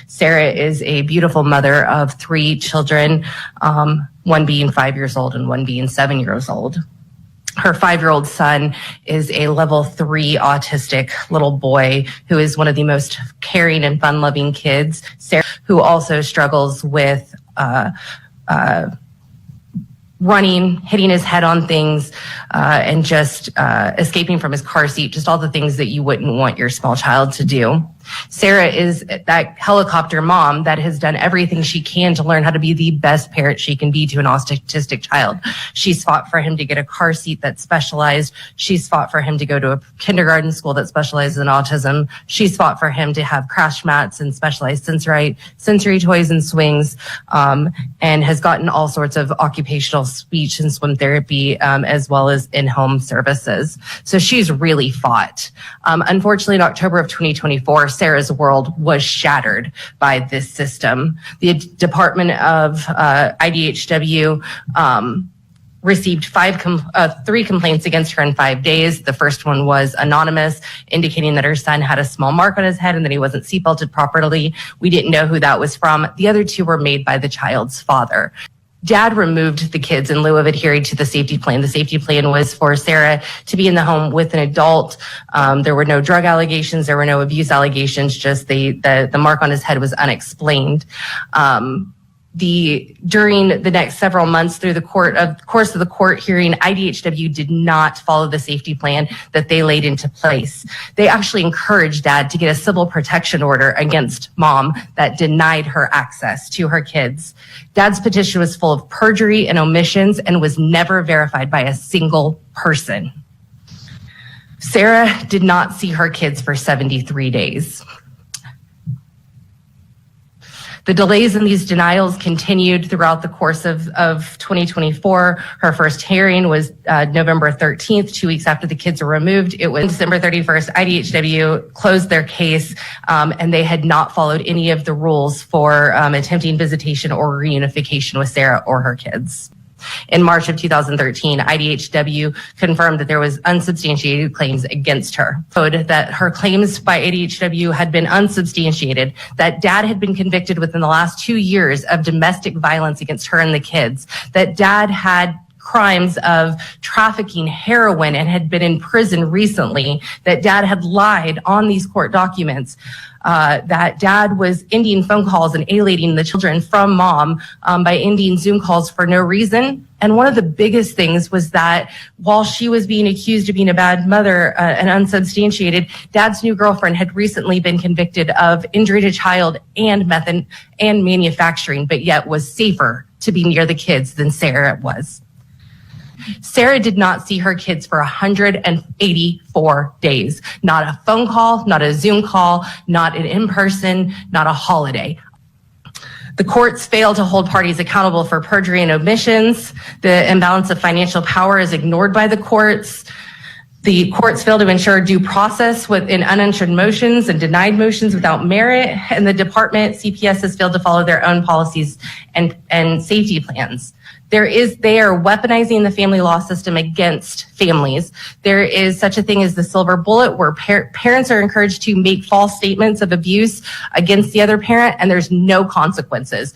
Sarah is a beautiful mother of 3 children, one being 5 years old and one being 7 years old. Her 5-year-old son is a level 3 autistic little boy who is one of the most caring and fun-loving kids. Sarah, who also struggles with running, hitting his head on things, and just escaping from his car seat, just all the things that you wouldn't want your small child to do. Sarah is that helicopter mom that has done everything she can to learn how to be the best parent she can be to an autistic child. She's fought for him to get a car seat that's specialized. She's fought for him to go to a kindergarten school that specializes in autism. She's fought for him to have crash mats and specialized sensory toys and swings, and has gotten all sorts of occupational speech and swim therapy, as well as in-home services. So she's really fought. Unfortunately, in October of 2024, Sarah's world was shattered by this system. The Department of IDHW received 3 complaints against her in 5 days. The first one was anonymous, indicating that her son had a small mark on his head and that he wasn't seatbelted properly. We didn't know who that was from. The other 2 were made by the child's father. Dad removed the kids in lieu of adhering to the safety plan. The safety plan was for Sarah to be in the home with an adult. There were no drug allegations. There were no abuse allegations. Just the mark on his head was unexplained. During the next several months through the course of the court hearing, IDHW did not follow the safety plan that they laid into place. They actually encouraged Dad to get a civil protection order against Mom that denied her access to her kids. Dad's petition was full of perjury and omissions and was never verified by a single person. Sarah did not see her kids for 73 days. The delays in these denials continued throughout the course of 2024. Her first hearing was November 13th, 2 weeks after the kids were removed. It was December 31st. IDHW closed their case, and they had not followed any of the rules for attempting visitation or reunification with Sarah or her kids. In March of 2013, IDHW confirmed that there was unsubstantiated claims against her. That her claims by IDHW had been unsubstantiated, that Dad had been convicted within the last 2 years of domestic violence against her and the kids, that Dad had crimes of trafficking heroin and had been in prison recently, that Dad had lied on these court documents, that Dad was ending phone calls and alienating the children from Mom by ending Zoom calls for no reason. And one of the biggest things was that while she was being accused of being a bad mother and unsubstantiated, Dad's new girlfriend had recently been convicted of injury to child and meth and manufacturing, but yet was safer to be near the kids than Sarah was. Sarah did not see her kids for 184 days. Not a phone call, not a Zoom call, not an in-person, not a holiday. The courts fail to hold parties accountable for perjury and omissions. The imbalance of financial power is ignored by the courts. The courts fail to ensure due process in unanswered motions and denied motions without merit. And the department, CPS, has failed to follow their own policies and safety plans. They are weaponizing the family law system against families. There is such a thing as the silver bullet where parents are encouraged to make false statements of abuse against the other parent, and there's no consequences.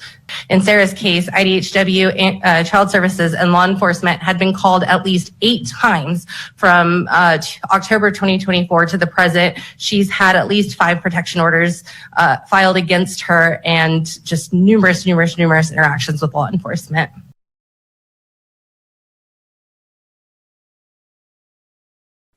In Sarah's case, IDHW, Child Services, and law enforcement had been called at least 8 times from October 2024 to the present. She's had at least 5 protection orders filed against her and just numerous interactions with law enforcement.